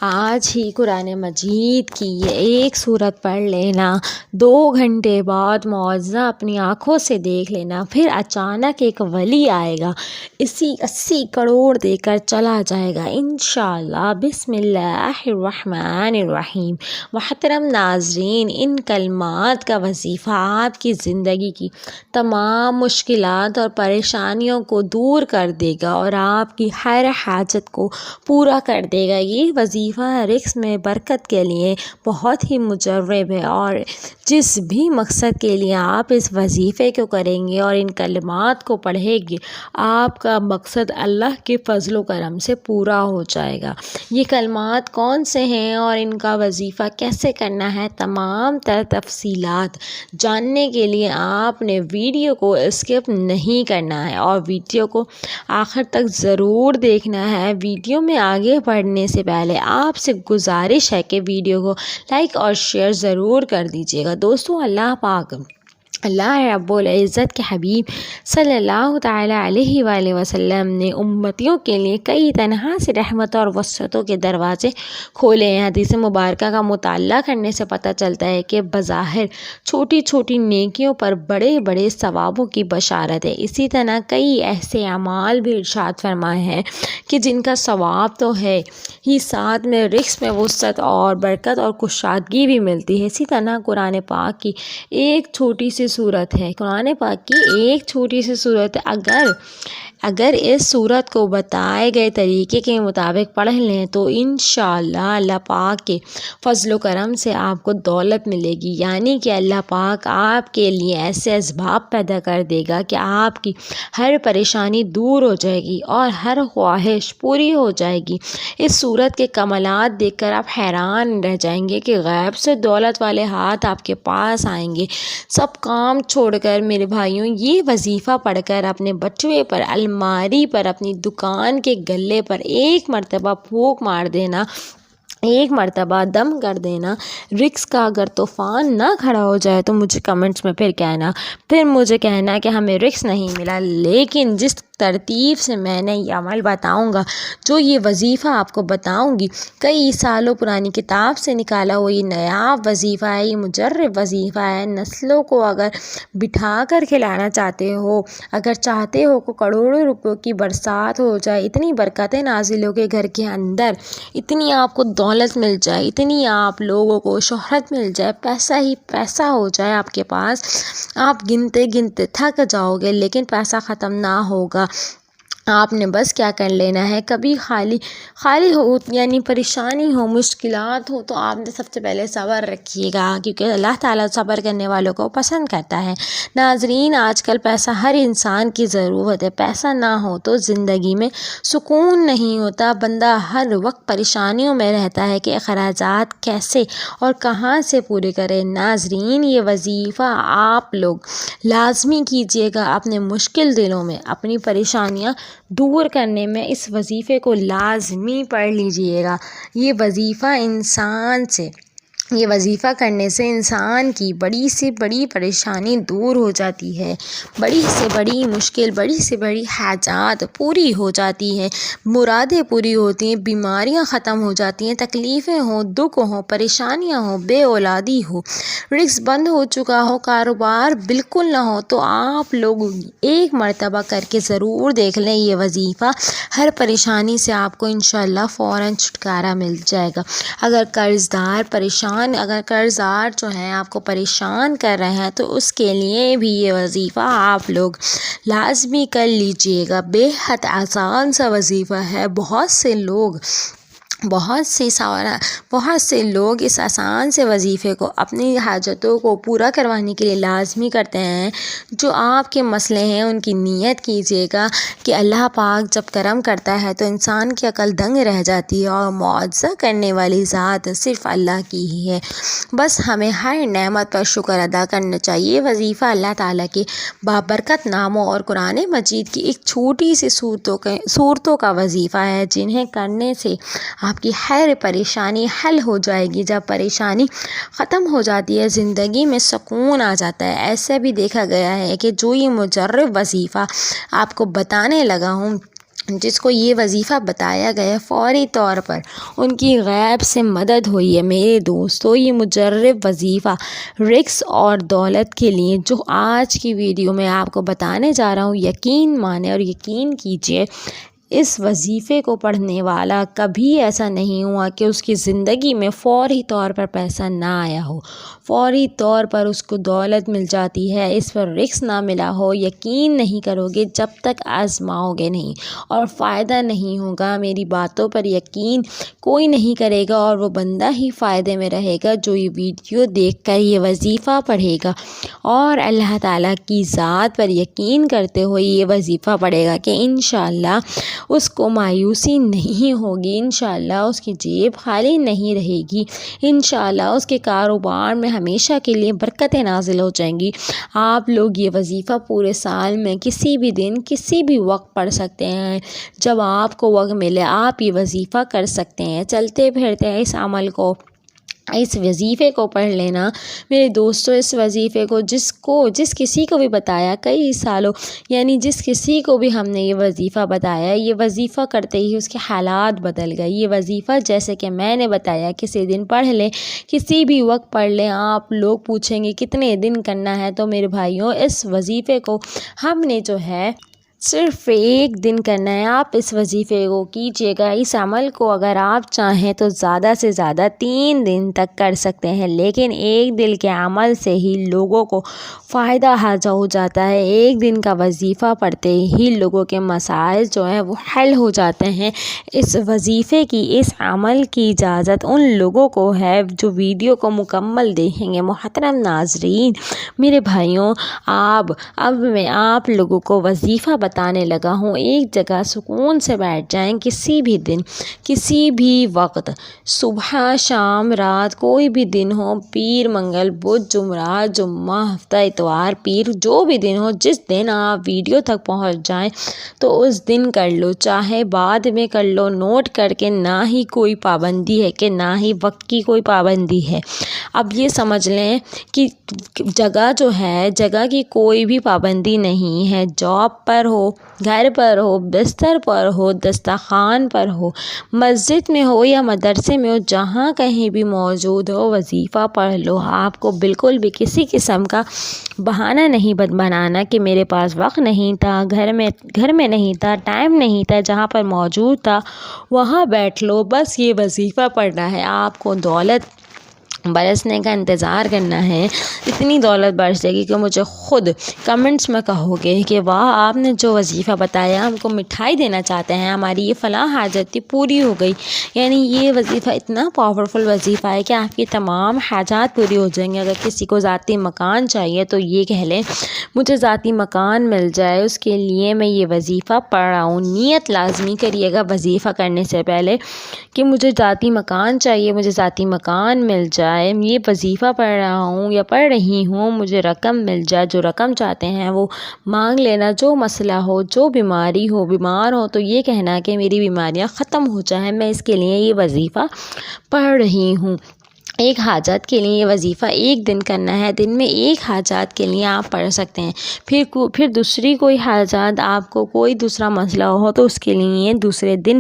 آج ہی قرآن مجید کی یہ ایک سورت پڑھ لینا، 2 گھنٹے بعد معجزہ اپنی آنکھوں سے دیکھ لینا، پھر اچانک ایک ولی آئے گا، 80 کروڑ دے کر چلا جائے گا انشاءاللہ۔ بسم اللہ الرحمن الرحیم۔ محترم ناظرین، ان کلمات کا وظیفہ آپ کی زندگی کی تمام مشکلات اور پریشانیوں کو دور کر دے گا اور آپ کی ہر حاجت کو پورا کر دے گا۔ یہ وظیفہ رزق میں برکت کے لیے بہت ہی مجرب ہے، اور جس بھی مقصد کے لیے آپ اس وظیفے کو کریں گے اور ان کلمات کو پڑھیں گے، آپ کا مقصد اللہ کے فضل و کرم سے پورا ہو جائے گا۔ یہ کلمات کون سے ہیں اور ان کا وظیفہ کیسے کرنا ہے، تمام تفصیلات جاننے کے لیے آپ نے ویڈیو کو اسکپ نہیں کرنا ہے اور ویڈیو کو آخر تک ضرور دیکھنا ہے۔ ویڈیو میں آگے بڑھنے سے پہلے آپ سے گزارش ہے کہ ویڈیو کو لائک اور شیئر ضرور کر دیجیے گا۔ دوستو، اللہ پاک، اللہ رب العزت کے حبیب صلی اللہ تعالیٰ علیہ وآلہ وسلم نے امتیوں کے لیے کئی طرح سے رحمت اور وسعتوں کے دروازے کھولے ہیں۔ حدیث مبارکہ کا مطالعہ کرنے سے پتہ چلتا ہے کہ بظاہر چھوٹی چھوٹی نیکیوں پر بڑے بڑے ثوابوں کی بشارت ہے۔ اسی طرح کئی ایسے اعمال بھی ارشاد فرمائے ہیں کہ جن کا ثواب تو ہے ہی، ساتھ میں رزق میں وسعت اور برکت اور کشادگی بھی ملتی ہے۔ اسی طرح قرآن پاک کی ایک چھوٹی سی سورت ہے، اگر اس سورت کو بتائے گئے طریقے کے مطابق پڑھ لیں تو انشاءاللہ اللہ پاک کے فضل و کرم سے آپ کو دولت ملے گی، یعنی کہ اللہ پاک آپ کے لیے ایسے اسباب پیدا کر دے گا کہ آپ کی ہر پریشانی دور ہو جائے گی اور ہر خواہش پوری ہو جائے گی۔ اس سورت کے کمالات دیکھ کر آپ حیران رہ جائیں گے کہ غیب سے دولت والے ہاتھ آپ کے پاس آئیں گے۔ سب کام چھوڑ کر میرے بھائیوں، یہ وظیفہ پڑھ کر اپنے بٹوے پر، الماری پر، اپنی دکان کے گلے پر ایک مرتبہ پھونک مار دینا، ایک مرتبہ دم کر دینا۔ رزق کا اگر طوفان نہ کھڑا ہو جائے تو مجھے کمنٹس میں پھر مجھے کہنا کہ ہمیں رزق نہیں ملا، لیکن جس ترتیب سے میں نے یہ عمل بتاؤں گا، جو یہ وظیفہ آپ کو بتاؤں گی، کئی سالوں پرانی کتاب سے نکالا ہوا یہ نایاب وظیفہ ہے، یہ مجرب وظیفہ ہے۔ نسلوں کو اگر بٹھا کر کھلانا چاہتے ہو، اگر چاہتے ہو کہ کروڑوں روپے کی برسات ہو جائے، اتنی برکتیں نازل ہو کے گھر کے اندر، اتنی آپ کو دولت مل جائے، اتنی آپ لوگوں کو شہرت مل جائے، پیسہ ہی پیسہ ہو جائے آپ کے پاس، آپ گنتے گنتے تھک جاؤ گے لیکن پیسہ ختم نہ ہوگا۔ آپ نے بس کیا کر لینا ہے، کبھی خالی ہو یعنی پریشانی ہو، مشکلات ہو، تو آپ نے سب سے پہلے صبر رکھیے گا، کیونکہ اللہ تعالیٰ صبر کرنے والوں کو پسند کرتا ہے۔ ناظرین، آج کل پیسہ ہر انسان کی ضرورت ہے، پیسہ نہ ہو تو زندگی میں سکون نہیں ہوتا، بندہ ہر وقت پریشانیوں میں رہتا ہے کہ اخراجات کیسے اور کہاں سے پورے کرے۔ ناظرین، یہ وظیفہ آپ لوگ لازمی کیجیے گا، اپنے مشکل دلوں میں اپنی پریشانیاں دور کرنے میں اس وظیفے کو لازمی پڑھ لیجئے گا۔ یہ وظیفہ کرنے سے انسان کی بڑی سے بڑی پریشانی دور ہو جاتی ہے، بڑی سے بڑی مشکل، بڑی سے بڑی حاجات پوری ہو جاتی ہیں، مرادیں پوری ہوتی ہیں، بیماریاں ختم ہو جاتی ہیں، تکلیفیں ہوں، دکھ ہوں، پریشانیاں ہوں، بے اولادی ہو، رزق بند ہو چکا ہو، کاروبار بالکل نہ ہو، تو آپ لوگ ایک مرتبہ کر کے ضرور دیکھ لیں یہ وظیفہ۔ ہر پریشانی سے آپ کو انشاءاللہ فوراً چھٹکارا مل جائے گا۔ اگر قرض دار جو ہیں آپ کو پریشان کر رہے ہیں تو اس کے لیے بھی یہ وظیفہ آپ لوگ لازمی کر لیجئے گا۔ بے حد آسان سا وظیفہ ہے، بہت سے لوگ اس آسان سے وظیفے کو اپنی حاجتوں کو پورا کروانے کے لیے لازمی کرتے ہیں۔ جو آپ کے مسئلے ہیں ان کی نیت کیجیے گا کہ اللہ پاک جب کرم کرتا ہے تو انسان کی عقل دنگ رہ جاتی ہے، اور معجزہ کرنے والی ذات صرف اللہ کی ہی ہے۔ بس ہمیں ہر نعمت پر شکر ادا کرنا چاہیے۔ وظیفہ اللہ تعالیٰ کے بابرکت ناموں اور قرآن مجید کی ایک چھوٹی سی صورتوں کا وظیفہ ہے، جنہیں کرنے سے آپ کی ہر پریشانی حل ہو جائے گی۔ جب پریشانی ختم ہو جاتی ہے، زندگی میں سکون آ جاتا ہے۔ ایسا بھی دیکھا گیا ہے کہ جو یہ مجرب وظیفہ آپ کو بتانے لگا ہوں، جس کو یہ وظیفہ بتایا گیا فوری طور پر ان کی غیب سے مدد ہوئی ہے۔ میرے دوستو، یہ مجرب وظیفہ رزق اور دولت کے لیے جو آج کی ویڈیو میں آپ کو بتانے جا رہا ہوں، یقین مانیں اور یقین کیجئے، اس وظیفے کو پڑھنے والا کبھی ایسا نہیں ہوا کہ اس کی زندگی میں فوری طور پر پیسہ نہ آیا ہو، فوری طور پر اس کو دولت مل جاتی ہے، اس پر رزق نہ ملا ہو۔ یقین نہیں کرو گے جب تک آزماؤ گے نہیں، اور فائدہ نہیں ہوگا۔ میری باتوں پر یقین کوئی نہیں کرے گا، اور وہ بندہ ہی فائدے میں رہے گا جو یہ ویڈیو دیکھ کر یہ وظیفہ پڑھے گا اور اللہ تعالیٰ کی ذات پر یقین کرتے ہوئے یہ وظیفہ پڑھے گا کہ انشاءاللہ اس کو مایوسی نہیں ہوگی، انشاءاللہ اس کی جیب خالی نہیں رہے گی، انشاءاللہ اس کے کاروبار میں ہمیشہ کے لیے برکتیں نازل ہو جائیں گی۔ آپ لوگ یہ وظیفہ پورے سال میں کسی بھی دن کسی بھی وقت پڑھ سکتے ہیں، جب آپ کو وقت ملے آپ یہ وظیفہ کر سکتے ہیں۔ چلتے پھرتے ہیں اس عمل کو، اس وظیفے کو پڑھ لینا میرے دوستو۔ اس وظیفے کو جس کسی کو بھی بتایا کئی سالوں، یعنی جس کسی کو بھی ہم نے یہ وظیفہ بتایا، یہ وظیفہ کرتے ہی اس کے حالات بدل گئے۔ یہ وظیفہ جیسے کہ میں نے بتایا کسی دن پڑھ لیں، کسی بھی وقت پڑھ لیں۔ آپ لوگ پوچھیں گے کتنے دن کرنا ہے، تو میرے بھائیوں اس وظیفے کو ہم نے جو ہے صرف ایک دن کرنا ہے۔ آپ اس وظیفے کو کیجیے گا، اس عمل کو اگر آپ چاہیں تو زیادہ سے زیادہ 3 دن تک کر سکتے ہیں، لیکن ایک دن کے عمل سے ہی لوگوں کو فائدہ حاصل ہو جاتا ہے۔ ایک دن کا وظیفہ پڑھتے ہی لوگوں کے مسائل جو ہیں وہ حل ہو جاتے ہیں۔ اس وظیفے کی، اس عمل کی اجازت ان لوگوں کو ہے جو ویڈیو کو مکمل دیکھیں گے۔ محترم ناظرین، میرے بھائیوں، اب میں آپ لوگوں کو وظیفہ بتانے لگا ہوں۔ ایک جگہ سکون سے بیٹھ جائیں، کسی بھی دن کسی بھی وقت، صبح شام رات، کوئی بھی دن ہو، پیر منگل بدھ جمعرات جمعہ ہفتہ اتوار پیر، جو بھی دن ہو، جس دن آپ ویڈیو تک پہنچ جائیں تو اس دن کر لو، چاہے بعد میں کر لو، نوٹ کر کے۔ نہ ہی کوئی پابندی ہے کہ نہ ہی وقت کی کوئی پابندی ہے۔ اب یہ سمجھ لیں کہ جگہ جو ہے، جگہ کی کوئی بھی پابندی نہیں ہے، جاب پر ہو، گھر پر ہو، بستر پر ہو، دسترخوان پر ہو، مسجد میں ہو یا مدرسے میں ہو، جہاں کہیں بھی موجود ہو، وظیفہ پڑھ لو۔ آپ کو بالکل بھی کسی قسم کا بہانہ نہیں بنانا کہ میرے پاس وقت نہیں تھا، گھر میں نہیں تھا، ٹائم نہیں تھا۔ جہاں پر موجود تھا وہاں بیٹھ لو، بس یہ وظیفہ پڑھنا ہے۔ آپ کو دولت برسنے کا انتظار کرنا ہے، اتنی دولت برس جائے گی کہ مجھے خود کمنٹس میں کہو گے کہ واہ، آپ نے جو وظیفہ بتایا، ہم کو مٹھائی دینا چاہتے ہیں، ہماری یہ فلاں حاجت تھی پوری ہو گئی۔ یعنی یہ وظیفہ اتنا پاورفل وظیفہ ہے کہ آپ کی تمام حاجات پوری ہو جائیں گے۔ اگر کسی کو ذاتی مکان چاہیے تو یہ کہہ لیں مجھے ذاتی مکان مل جائے، اس کے لیے میں یہ وظیفہ پڑھ رہا ہوں۔ نیت لازمی کریے گا وظیفہ کرنے سے پہلے کہ مجھے ذاتی مکان چاہیے، مجھے ذاتی مکان مل جائے، یہ وظیفہ پڑھ رہا ہوں یا پڑھ رہی ہوں، مجھے رقم مل جائے، جو رقم چاہتے ہیں وہ مانگ لینا، جو مسئلہ ہو، جو بیماری ہو، بیمار ہو تو یہ کہنا کہ میری بیماریاں ختم ہو جائیں، میں اس کے لیے یہ وظیفہ پڑھ رہی ہوں۔ ایک حاجت کے لیے یہ وظیفہ ایک دن کرنا ہے، دن میں ایک حاجت کے لیے آپ پڑھ سکتے ہیں۔ پھر دوسری کوئی حاجت، آپ کو کوئی دوسرا مسئلہ ہو تو اس کے لیے دوسرے دن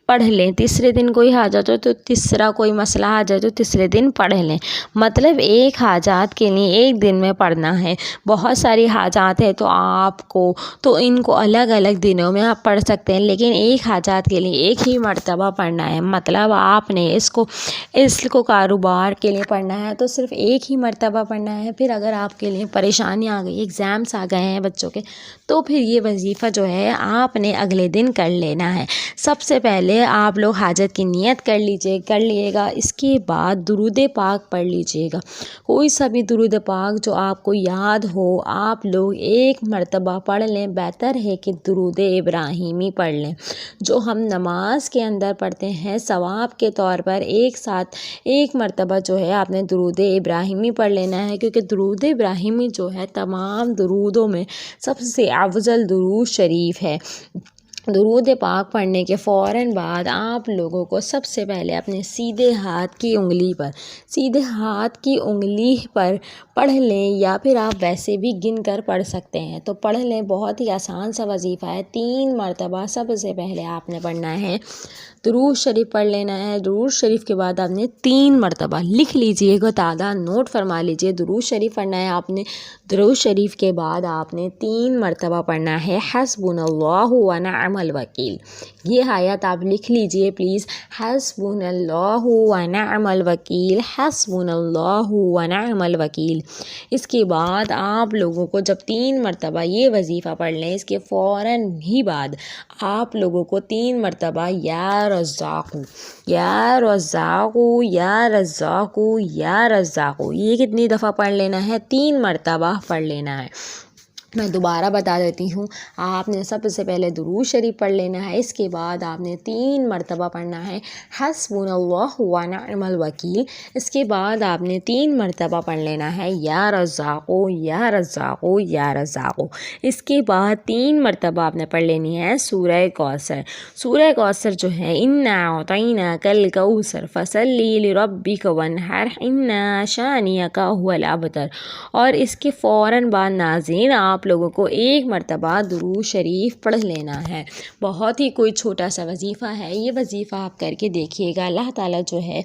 پڑھ لیں۔ تیسرے دن کوئی حاجت ہو تو تیسرا کوئی مسئلہ آ جائے تو تیسرے دن پڑھ لیں۔ مطلب ایک حاجات کے لیے ایک دن میں پڑھنا ہے۔ بہت ساری حاجات ہیں تو ان کو الگ الگ دنوں میں آپ پڑھ سکتے ہیں، لیکن ایک حاجات کے لیے ایک ہی مرتبہ پڑھنا ہے۔ مطلب آپ نے اس کو کاروبار کے لیے پڑھنا ہے تو صرف ایک ہی مرتبہ پڑھنا ہے۔ پھر اگر آپ کے لیے پریشانی آ گئی، ایگزامس آ گئے ہیں بچوں کے، تو پھر یہ وظیفہ جو ہے آپ نے اگلے دن کر لینا ہے۔ سب سے پہلے آپ لوگ حاجت کی نیت کر لیجئے گا، اس کے بعد درود پاک پڑھ لیجئے گا۔ کوئی سا بھی درود پاک جو آپ کو یاد ہو آپ لوگ ایک مرتبہ پڑھ لیں۔ بہتر ہے کہ درود ابراہیمی پڑھ لیں، جو ہم نماز کے اندر پڑھتے ہیں، ثواب کے طور پر ایک ساتھ ایک مرتبہ جو ہے آپ نے درود ابراہیمی پڑھ لینا ہے، کیونکہ درود ابراہیمی جو ہے تمام درودوں میں سب سے افضل درود شریف ہے۔ درود پاک پڑھنے کے فوراً بعد آپ لوگوں کو سب سے پہلے اپنے سیدھے ہاتھ کی انگلی پر پڑھ لیں، یا پھر آپ ویسے بھی گن کر پڑھ سکتے ہیں تو پڑھ لیں۔ بہت ہی آسان سا وظیفہ ہے، 3 مرتبہ سب سے پہلے آپ نے پڑھنا ہے، درود شریف پڑھ لینا ہے۔ درود شریف کے بعد آپ نے 3 مرتبہ لکھ لیجئے گا، تعداد نوٹ فرما لیجئے۔ درود شریف پڑھنا ہے آپ نے، درود شریف کے بعد آپ نے 3 مرتبہ پڑھنا ہے حسبنا اللہ ونعم الوکیل۔ یہ آیت آپ لکھ لیجئے پلیز، حسبنا اللہ ونعم الوکیل، حسبنا اللہ ونعم الوکیل۔ اس کے بعد آپ لوگوں کو جب 3 مرتبہ یہ وظیفہ پڑھ لیں، اس کے فوراً ہی بعد آپ لوگوں کو 3 مرتبہ یا رزاق یا رزاق یا رزاق یا رزاق، یہ کتنی دفعہ پڑھ لینا ہے؟ 3 مرتبہ پڑھ لینا ہے۔ میں دوبارہ بتا دیتی ہوں، آپ نے سب سے پہلے درود شریف پڑھ لینا ہے، اس کے بعد آپ نے 3 مرتبہ پڑھنا ہے حسبنا اللہ ونعم الوکیل۔ اس کے بعد آپ نے 3 مرتبہ پڑھ لینا ہے یا رزاق یا رزاق یا رزاق۔ اس کے بعد 3 مرتبہ آپ نے پڑھ لینی ہے سورہ کوثر۔ سورہ کوثر جو ہے، انا اعطیناک الکوثر فصلی لربک وانحر ان شانئک هو الابتر۔ اور اس کے فوراً بعد ناظرین آپ لوگوں کو 1 مرتبہ درود شریف پڑھ لینا ہے۔ بہت ہی کوئی چھوٹا سا وظیفہ ہے، یہ وظیفہ آپ کر کے دیکھیے گا، اللہ تعالیٰ جو ہے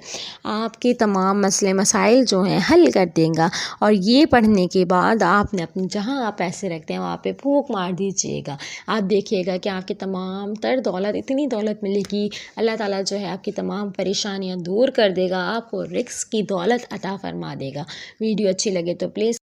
آپ کے تمام مسئلے مسائل جو ہیں حل کر دیں گا۔ اور یہ پڑھنے کے بعد آپ نے اپنے جہاں آپ پیسے رکھتے ہیں وہاں پہ پھونک مار دیجیے گا، آپ دیکھیے گا کہ آپ کی تمام تر دولت، اتنی دولت ملے گی، اللہ تعالیٰ جو ہے آپ کی تمام پریشانیاں دور کر دے گا، آپ کو رزق کی دولت عطا فرما دے گا۔ ویڈیو اچھی لگے تو پلیز